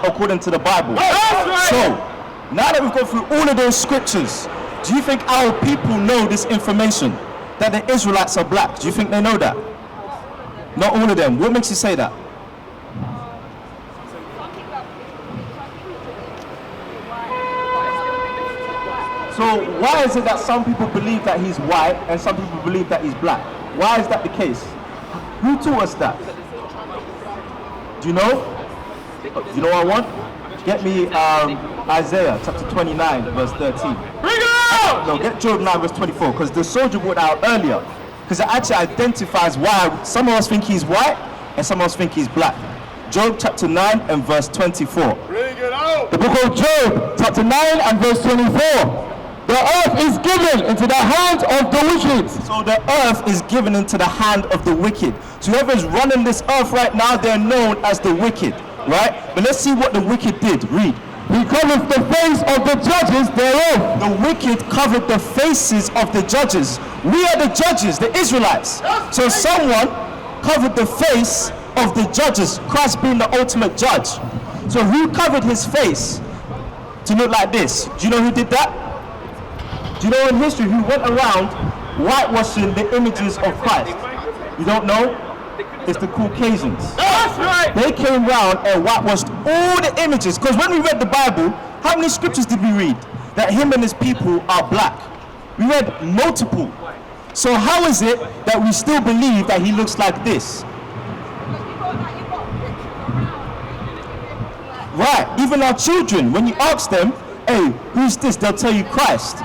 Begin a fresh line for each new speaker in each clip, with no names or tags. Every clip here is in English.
according to the Bible. So, now that we've gone through all of those scriptures, do you think our people know this information? That the Israelites are black? Do you think they know that? Not all of them. What makes you say that? So why is it that some people believe that he's white and some people believe that he's black? Why is that the case? Who taught us that? Do you know? You know what I want? Get me Isaiah chapter 29 verse 13. Bring it out! No, get Job 9 verse 24, because the soldier brought out earlier. Because it actually identifies why some of us think he's white and some of us think he's black. Job chapter 9 and verse 24.
Bring it out!
The book of Job chapter 9 and verse 24. The earth is given into the hand of the wicked.
So the earth is given into the hand of the wicked. So whoever is running this earth right now, they're known as the wicked, right? But let's see what the wicked did. Read.
He covered the face of the judges thereof.
The wicked covered the faces of the judges. We are the judges, the Israelites. So someone covered the face of the judges, Christ being the ultimate judge. So who covered his face to look like this? Do you know who did that? Do you know in history who went around whitewashing the images of Christ? You don't know? It's the Caucasians.
That's right!
They came round and whitewashed all the images. Because when we read the Bible, how many scriptures did we read? That him and his people are black. We read multiple. So how is it that we still believe that he looks like this? Right, even our children, when you ask them, hey, who's this? They'll tell you Christ.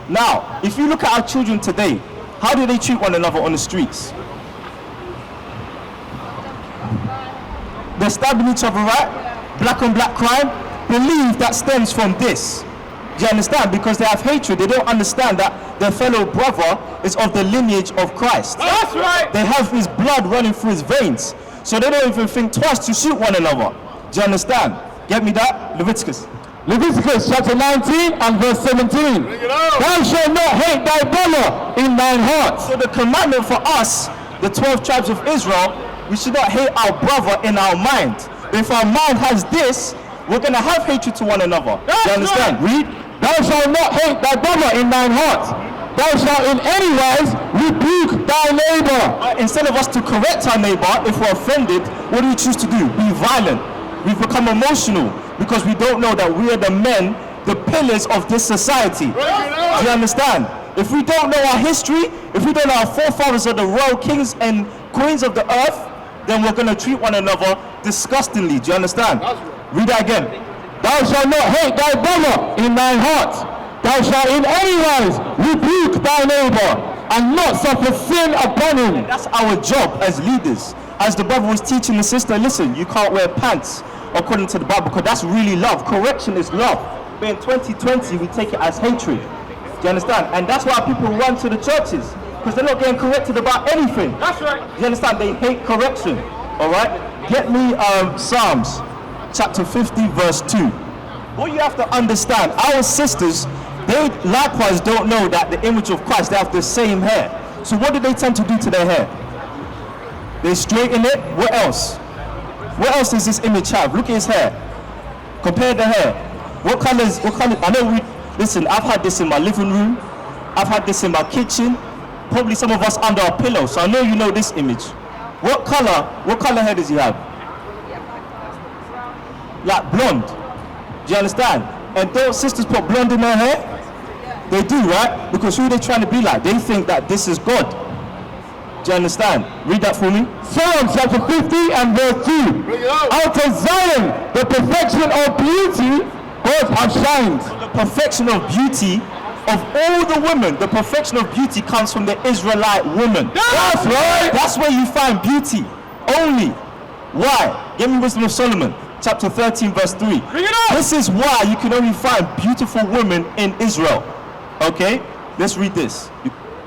Now, if you look at our children today, how do they treat one another on the streets? They're stabbing each other, right? Black on black crime. Believe that stems from this. Do you understand? Because they have hatred. They don't understand that their fellow brother is of the lineage of Christ.
That's right!
They have his blood running through his veins. So they don't even think twice to shoot one another. Do you understand? Get me that? Leviticus.
Leviticus chapter 19 and verse 17. Thou shalt not hate thy brother in thine heart.
So the commandment for us, the 12 tribes of Israel, we should not hate our brother in our mind. If our mind has this, we're going to have hatred to one another. Do you understand? Read.
Thou shalt not hate thy brother in thine heart. Thou shalt in any wise rebuke thy neighbor.
Instead of us to correct our neighbor, if we're offended, what do we choose to do? Be violent. We've become emotional because we don't know that we are the men, the pillars of this society. Do you understand? If we don't know our history, if we don't know our forefathers are the royal kings and queens of the earth, then we're going to treat one another disgustingly. Do you understand? Read that again.
Thou shalt not hate thy brother in thine heart. Thou shalt in any wise rebuke thy neighbor and not suffer sin upon him.
That's our job as leaders. As the brother was teaching the sister, listen, you can't wear pants according to the Bible because that's really love. Correction is love. But in 2020, we take it as hatred. Do you understand? And that's why people run to the churches, because they're not getting corrected about anything.
That's right.
Do you understand? They hate correction. All right? Get me Psalms chapter 50 verse 2. What you have to understand, our sisters, they likewise don't know that the image of Christ, they have the same hair. So what do they tend to do to their hair? They straighten it. What else? What else does this image have? Look at his hair. Compare the hair. What colors? I know listen, I've had this in my living room. I've had this in my kitchen. Probably some of us under our pillow. So I know you know this image. What color hair does he have? Like blonde. Do you understand? And don't sisters put blonde in their hair? They do, right? Because who are they trying to be like? They think that this is God. Do you understand? Read that for me.
Psalms chapter 50 and verse 2. Out of Zion, the perfection of beauty, God has shined.
The perfection of beauty of all the women, the perfection of beauty comes from the Israelite woman.
That's right.
That's where you find beauty. Only. Why? Give me Wisdom of Solomon, chapter 13, verse 3. This is why you can only find beautiful women in Israel. Okay? Let's read this.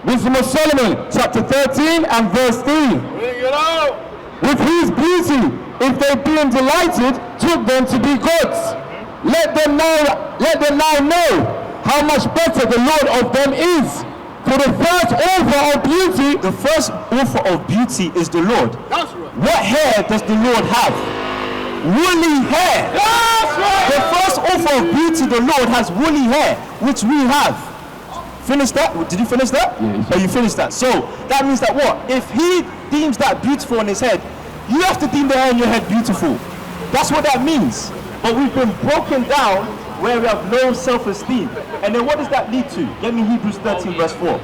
Wisdom of Solomon, chapter 13 and verse 3.
Bring it out!
With whose beauty, if they being delighted, took them to be gods. Let them now know how much better the Lord of them is. For the first author of beauty,
the first author of beauty is the Lord.
That's right.
What hair does the Lord have? woolly hair.
That's right.
The first author of beauty, the Lord, has woolly hair, which we have. Finish that? Did you finish that?
Yes.
Oh, you finished that. So that means that what? If he deems that beautiful on his head, you have to deem the hair on your head beautiful. That's what that means. But we've been broken down where we have no self-esteem. And then what does that lead to? Get me Hebrews 13 verse 4.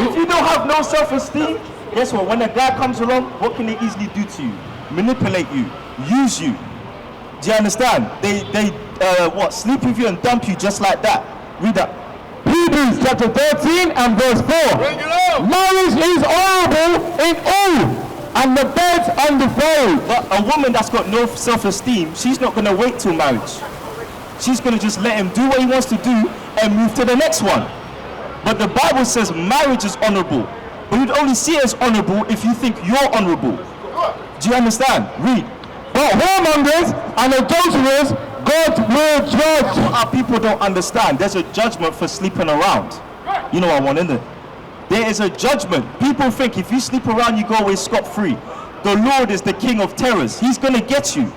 If you don't have no self-esteem, guess what? When a guy comes along, what can they easily do to you? Manipulate you, use you. Do you understand? They sleep with you and dump you just like that. Read that.
Hebrews chapter 13 and verse 4.
Bring it out.
Marriage is horrible in all, and the bed undefiled.
But a woman that's got no self-esteem, she's not going to wait till marriage. She's going to just let him do what he wants to do and move to the next one. But the Bible says marriage is honorable. But you'd only see it as honorable if you think you're honorable. Do you understand? Read.
But whoremongers and adulterers God will judge.
What our people don't understand, there's a judgment for sleeping around. You know what I want, isn't it? There is a judgment. People think if you sleep around, you go away scot-free. The Lord is the King of terrors. He's going to get you.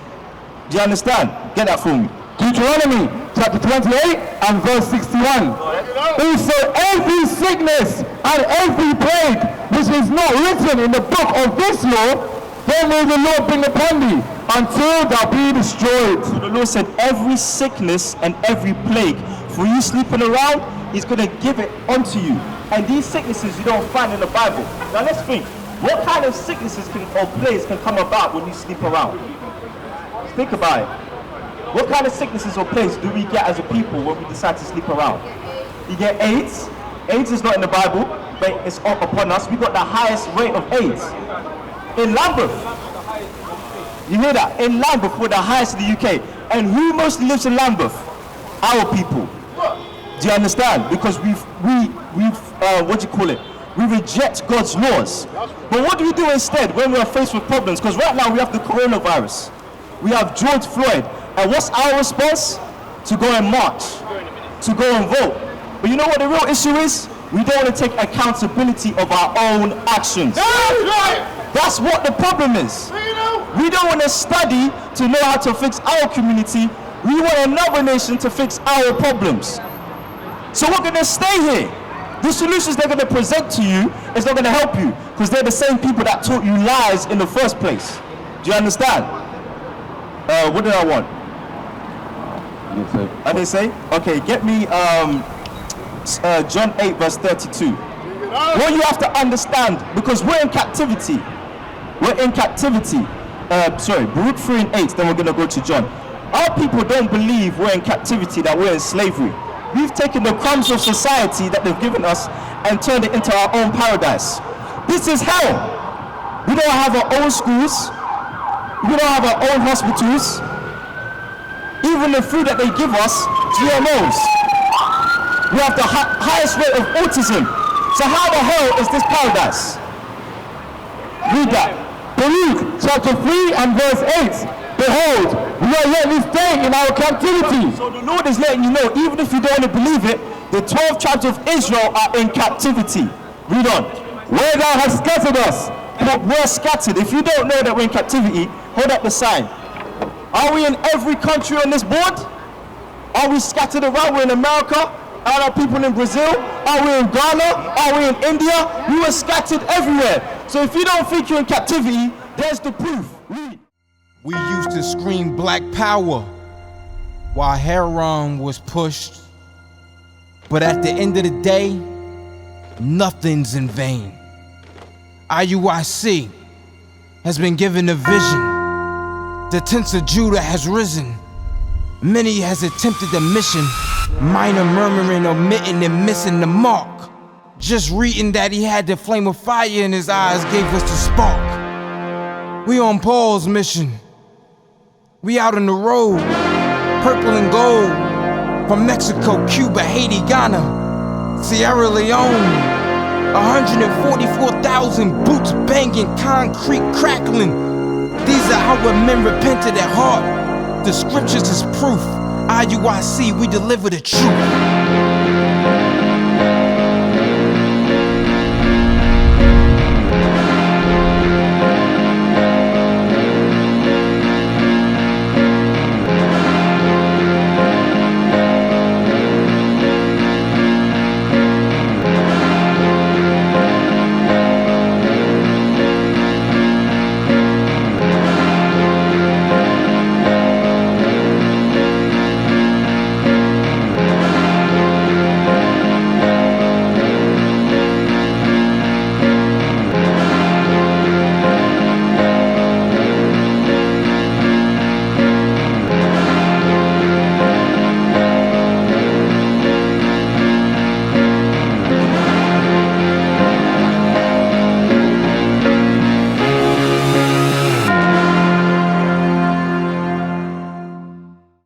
Do you understand? Get that for me.
Deuteronomy chapter 28 and verse 61. Also every sickness and every plague which is not written in the book of this law, then will the Lord bring upon thee until thou be destroyed.
So the Lord said every sickness and every plague, for you sleeping around, he's going to give it unto you. And these sicknesses you don't find in the Bible. Now let's think. What kind of sicknesses or plagues can come about when you sleep around? Think about it. What kind of sicknesses or plagues do we get as a people when we decide to sleep around? You get AIDS. AIDS is not in the Bible, but it's upon us. We got the highest rate of AIDS. In Lambeth. You hear that? In Lambeth, we're the highest in the UK. And who mostly lives in Lambeth? Our people. Do you understand? Because we've what do you call it? We reject God's laws. But what do we do instead when we are faced with problems? Because right now we have the coronavirus. We have George Floyd. And what's our response? To go and march. To go and vote. But you know what the real issue is? We don't want to take accountability of our own actions.
That's right.
That's what the problem is. We don't want to study to know how to fix our community. We want another nation to fix our problems. So we're going to stay here. The solutions they're going to present to you is not going to help you because they're the same people that taught you lies in the first place. Do you understand? What did I want? I didn't say? Okay, get me John 8 verse 32. What you have to understand, because we're in captivity. We're in captivity. Baruch 3 and 8, then we're going to go to John. Our people don't believe we're in captivity, that we're in slavery. We've taken the crumbs of society that they've given us and turned it into our own paradise. This is hell. We don't have our own schools. We don't have our own hospitals. Even the food that they give us, GMOs. We have the highest rate of autism. So how the hell is this paradise? Read that.
Baruch chapter 3 and verse 8. Behold, we are yet this day in our captivity.
So the Lord is letting you know, even if you don't want to believe it, the 12 tribes of Israel are in captivity. Read on.
Where thou hast scattered us.
We're scattered. If you don't know that we're in captivity, hold up the sign. Are we in every country on this board? Are we scattered around? We're in America? Are our people in Brazil? Are we in Ghana? Are we in India? We were scattered everywhere. So if you don't think you're in captivity, there's the proof. Read.
We used to scream black power while heroin was pushed. But at the end of the day, nothing's in vain. IUIC has been given a vision. The tents of Judah has risen. Many has attempted the mission. Minor murmuring, omitting, and missing the mark. Just reading that he had the flame of fire in his eyes gave us the spark. We on Paul's mission. We out on the road, purple and gold. From Mexico, Cuba, Haiti, Ghana, Sierra Leone. 144,000 boots banging, concrete crackling. These are how men repented at heart. The scriptures is proof. IUIC, we deliver the truth.